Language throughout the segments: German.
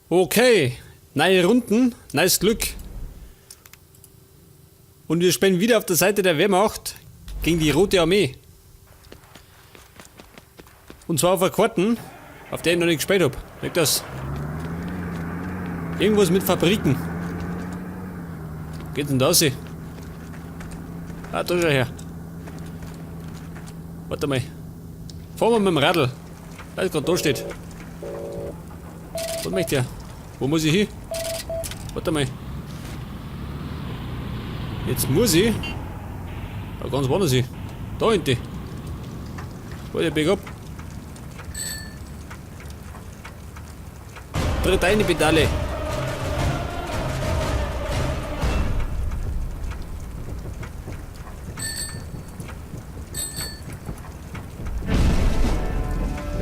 Okay, neue Runden, neues Glück. Und wir spielen wieder auf der Seite der Wehrmacht gegen die Rote Armee. Und zwar auf einer Karten, auf der ich noch nicht gespielt habe. Merkt das? Irgendwas mit Fabriken. Geht denn da raus? Ah, da schau her. Warte mal. Fahren wir mit dem Radl. Weil es gerade da steht. Was möchte er? Wo muss ich hin? Warte mal. Jetzt muss ich. Da ganz woanders hin. Da hinten. Warte, bieg ab. Tritt eine Pedale.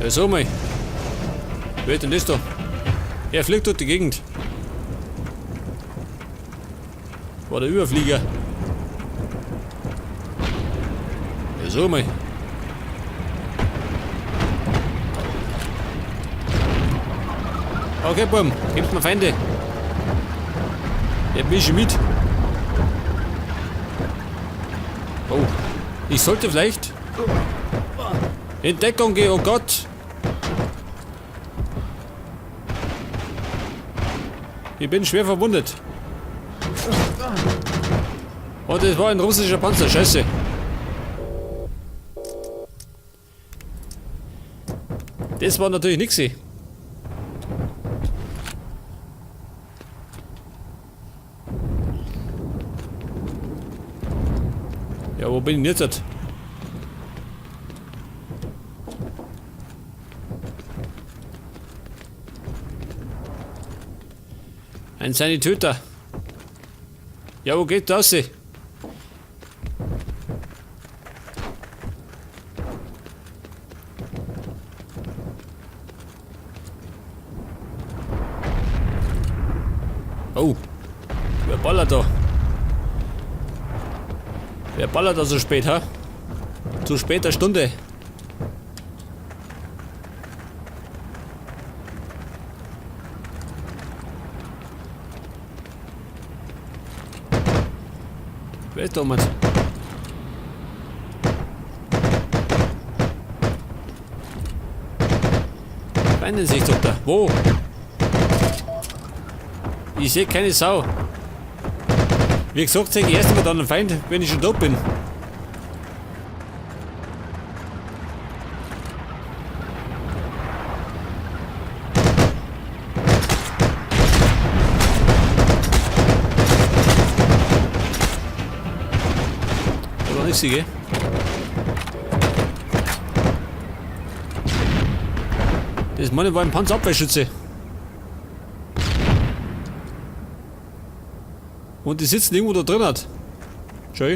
Ja, so mal. Wer ist denn das da? Er fliegt durch die Gegend. War der Überflieger. Ja, so mal. Okay, Bum, gib's mir Feinde. Der bin ich mit. Oh, ich sollte vielleicht in Deckung gehen, oh Gott. Ich bin schwer verwundet. Und es war ein russischer Panzer, scheiße. Das war natürlich nix. Ja, wo bin ich jetzt? Ein Sanitäter. Ja, wo geht das? Oh, wer ballert da? Wer ballert da so spät, ha? Zu später Stunde. Wer ist da jemand? Feinde sich doch da. Wo? Ich sehe keine Sau. Wie gesagt, sehe ich erst mal dann einen Feind, wenn ich schon tot bin. Oder nicht sie, gell? Das meine war ein Panzerabwehrschütze. Und die sitzen irgendwo da drin hat. Schau.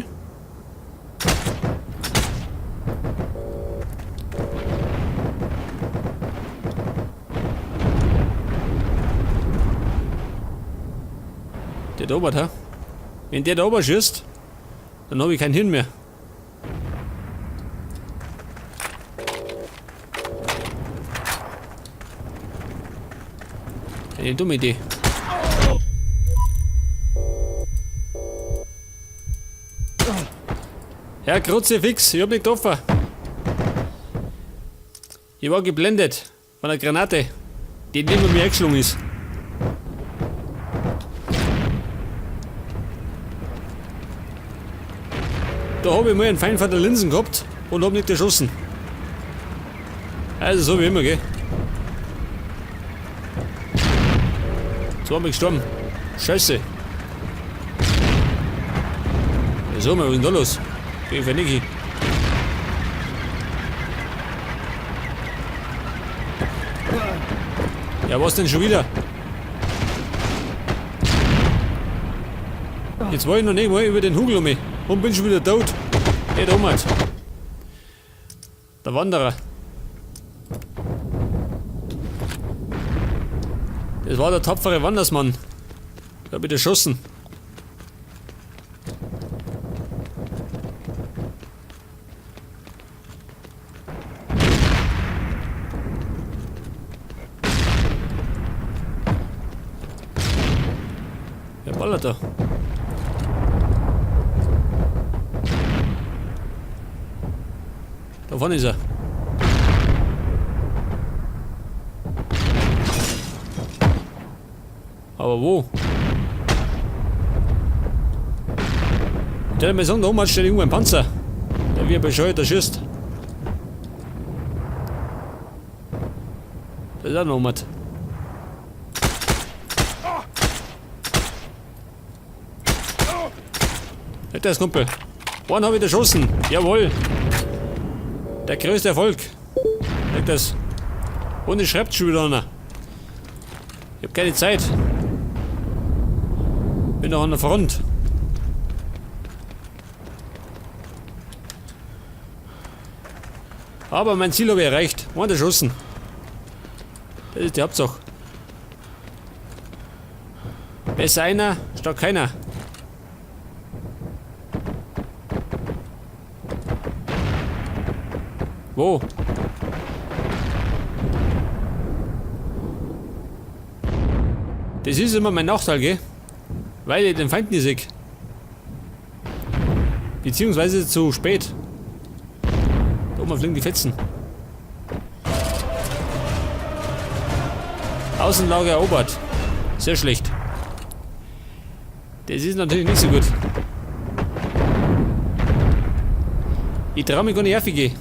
Der da oben, ha? Wenn der da oben schießt, dann habe ich kein Hirn mehr. Eine dumme Idee. Ja, Kruzifix, ich hab nicht getroffen. Ich war geblendet von einer Granate, die neben mir eingeschlungen ist. Da habe ich mal einen Feind von der Linsen gehabt und hab nicht erschossen. Also so wie immer, gell. So bin ich gestorben. Scheiße. Ja, so mal, was ist denn da los? Geh für Niki. Ja, was denn schon wieder? Jetzt war ich noch nicht mal über den Hügel um mich und bin schon wieder tot. Hey, da oben. Der Wanderer. Das war der tapfere Wandersmann. Da hab ich erschossen. ballert da? Da vorne ist er. Aber wo? Der hat mir sagen, da oben steht irgendwo ein Panzer. Der wie ein bescheuerter schießt. Das ist auch noch jemand. Nicht das Kumpel. Einen habe ich erschossen. Jawohl. Der größte Erfolg. Nicht das. Und es schreibt schon wieder einer. Ich habe keine Zeit. Bin noch an der Front. Aber mein Ziel habe ich erreicht. Einen erschossen. Das ist die Hauptsache. Besser einer, statt keiner. Wo? Das ist immer mein Nachteil, gell? Weil ich den Feind nicht sehe. Beziehungsweise zu spät. Da oben fliegen die Fetzen. Außenlager erobert. Sehr schlecht. Das ist natürlich nicht so gut. Ich traue mich gar nicht gehen.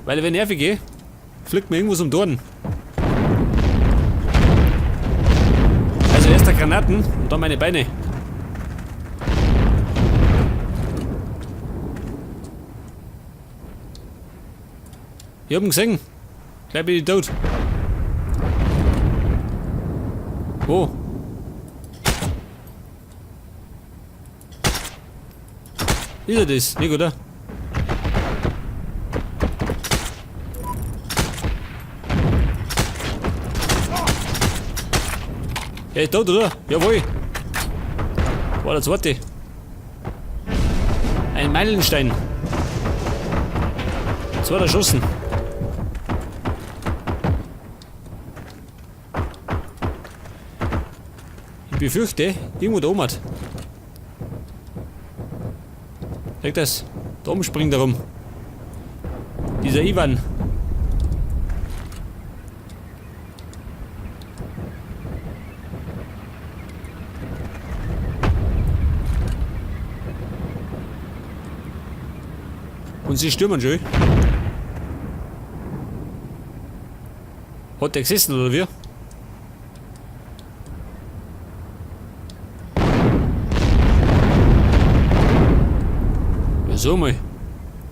Weil wenn ich gehe, fliegt mir irgendwas um die Ohren. Also erst der Granaten und dann meine Beine. Ich hab ihn gesehen. Gleich bin ich tot. Wo? Ist er das? Nicht, oder? Er ist tot, oder? Jawohl. War der zweite. Ein Meilenstein. Zweiter erschossen. Ich befürchte, irgendwo da oben hat. Seht das? Da oben springt er rum. Dieser Ivan. Und sie stürmen schon. Hat der gesessen oder wie? So mal.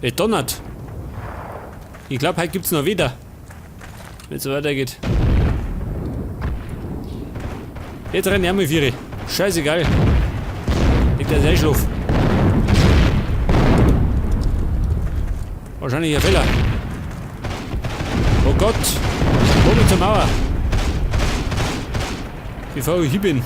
Es donnert. Ich glaube, heute gibt es noch wieder. Wenn es so weitergeht. Jetzt rennen die einmal vier. Scheißegal. Liegt der Einschlaf. Wahrscheinlich ein Fehler. Oh Gott. Komm zur Mauer. Bevor ich hier bin.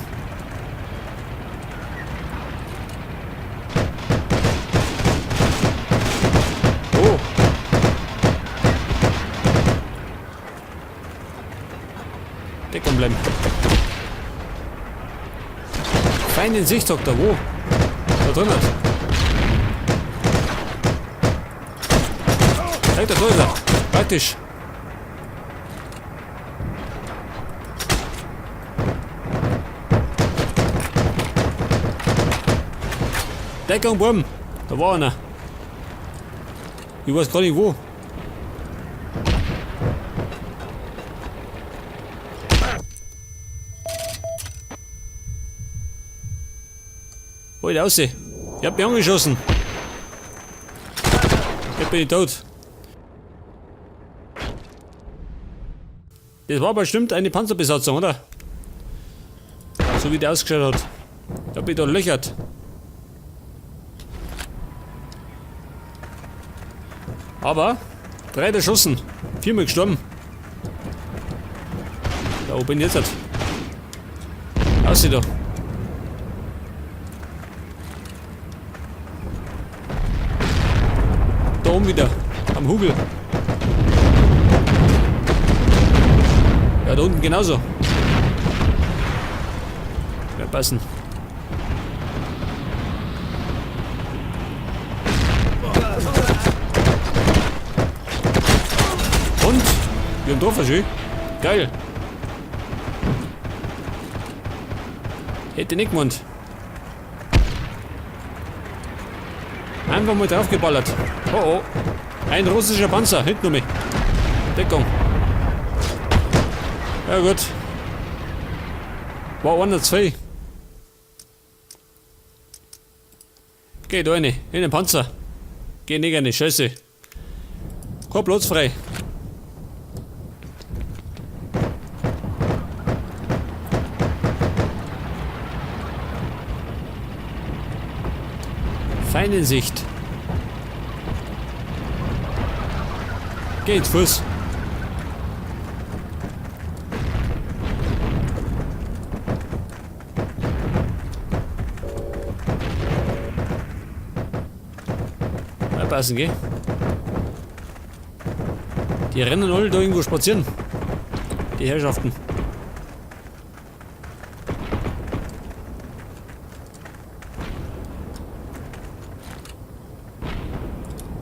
Deckung bleiben. Fein in Sicht, sagt er. Wo? Da drin hat. Halt der Teufel. Praktisch. Deckung, Bumm. Da war einer. Ich weiß gar nicht wo. Halt aus! Ich hab mich angeschossen! Jetzt bin ich tot! Das war bestimmt eine Panzerbesatzung, oder? So wie der ausgeschaut hat. Ich hab mich da löchert. Aber 3 erschossen, 4-mal gestorben. Da oben bin ich jetzt. Aussieht da. Da oben wieder, am Hügel. Ja, da unten genauso. Ja, passen. Wir haben getroffen, schön. Geil. Hätte nicht gemeint. Einfach mal draufgeballert. Oh oh. Ein russischer Panzer, hinten um mich. Deckung. Ja gut. War einer zwei. Geh da rein, in den Panzer. Geh nicht rein, Scheiße. Kein Platz frei. Feine Sicht. Geh ins Fuß. Passen, gell? Die rennen alle da irgendwo spazieren. Die Herrschaften.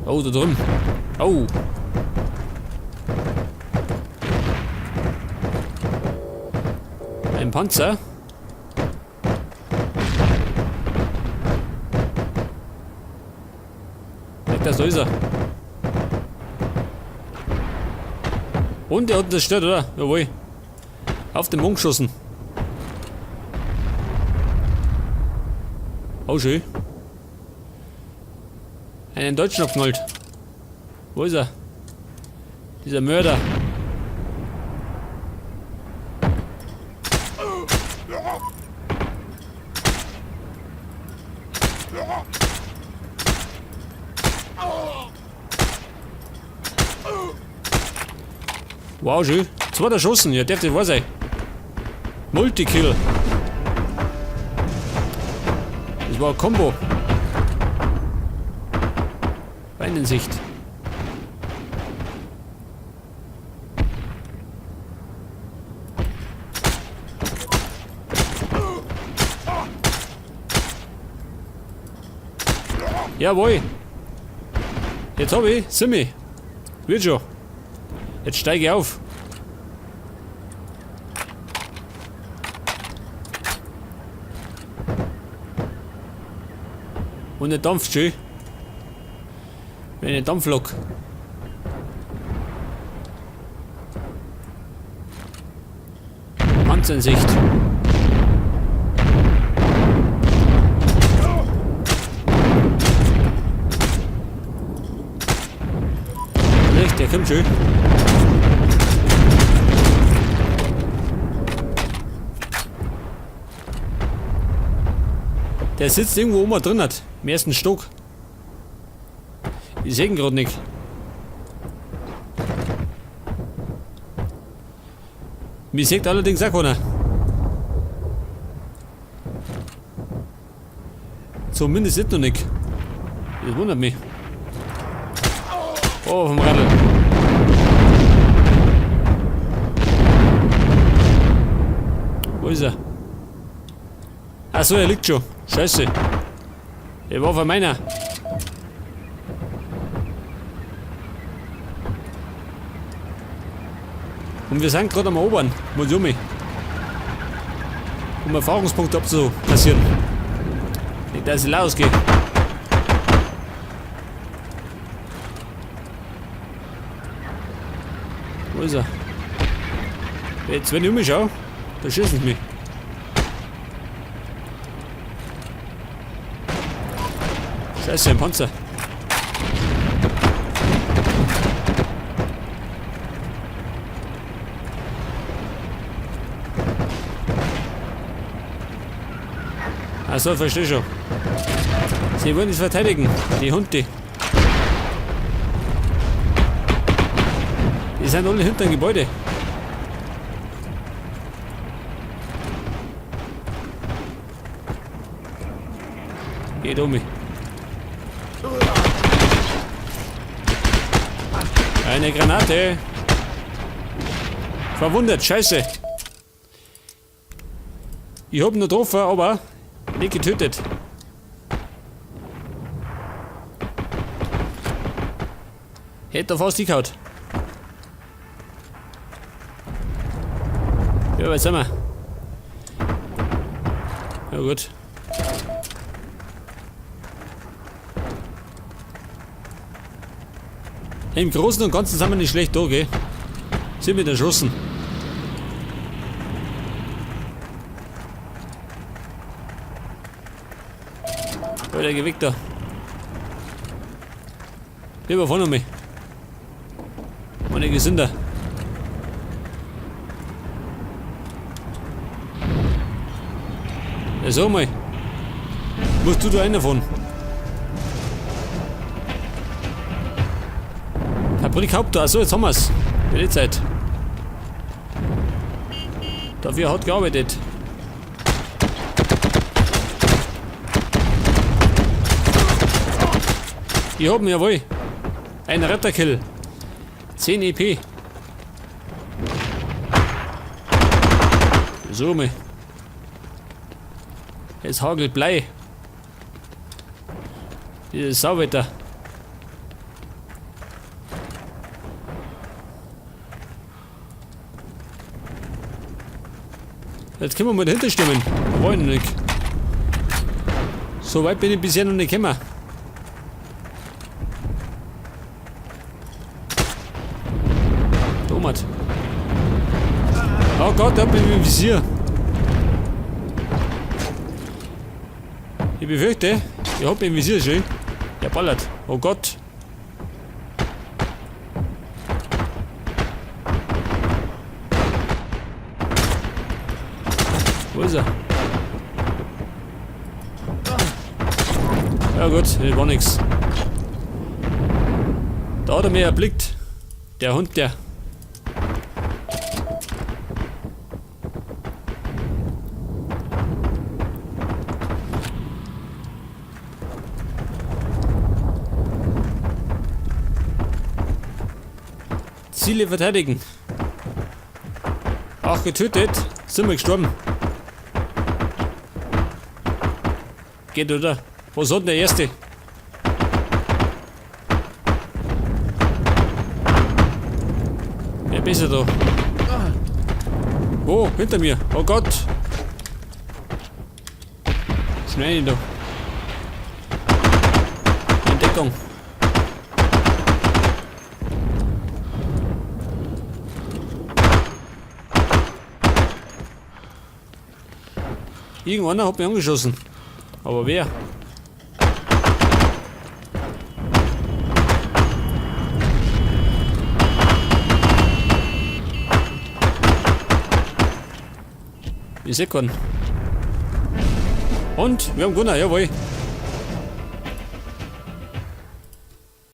Oh, da drüben. Oh. Ein Panzer. Da ist er. Und der hat das zerstört, oder? Jawohl. Auf den Mond geschossen. Oh, schön. Einen Deutschen abknallt. Wo ist er? Dieser Mörder. Wow, schön. Zweiter Schussen, ja, dürfte wahr sein. Multikill. Das war ein Combo. Beinensicht. Jawohl. Jetzt hab ich Simi. Wird schon. Jetzt steige ich auf. Und er dampft schön. Wie eine Dampflok. Panzer in Sicht. Nicht, der kommt schön. Der sitzt irgendwo oben drin hat, im ersten Stock. Ich sehe ihn gerade nicht. Mich sieht allerdings auch keiner. Zumindest nicht noch nicht. Das wundert mich. Oh, vom Radl. Wo ist er? Achso, er liegt schon. Scheiße. Er war von meiner. Und wir sind gerade am Erobern. Muss um mich. Um Erfahrungspunkte abzukassieren. Nicht, dass ich rausgehe. Wo ist er? Jetzt, wenn ich um mich schaue, da schießen sie mich. Scheiße, ein Panzer. Achso, verstehe schon. Sie wollen uns verteidigen, die Hunde. Die sind alle hinter dem Gebäude. Geht um mich. Eine Granate. Verwundet, scheiße. Ich hab ihn noch getroffen, aber nicht getötet. Hätte er fast gehauen. Ja, was sind wir? Ja gut. Im Großen und Ganzen sind wir nicht schlecht da, gell? Sind wir erschossen. Oh, der Gewicht da. Lieber vorne mich. Meine Gesünder. Ja, so mal. Musst du da einer von? Fabrikhaupt, achso, jetzt haben wir's. Für die Zeit. Dafür hat gearbeitet. Ich hab ihn, jawohl. Ein Retterkill. 10 EP. So mal. Es hagelt Blei. Dieses Sauwetter. Jetzt können wir mal dahinter stimmen. War ich noch nicht. So weit bin ich bisher noch nicht gekommen. Tomat. Oh Gott, da bin ich im Visier. Ich befürchte, ich hab im Visier schon. Der ballert. Oh Gott. Wo ist er? Ja gut, das war nix. Da hat er mich erblickt. Der Hund, der. Ziele verteidigen. Auch getötet. Sind wir gestorben. Geht oder? Wo ist denn der Erste? Wer bist du da? Oh, hinter mir. Oh Gott. Schnell da. In Deckung. Irgendeiner hat mich angeschossen. Aber wer? Ich seh keinen. Und? Wir haben gewonnen, jawohl.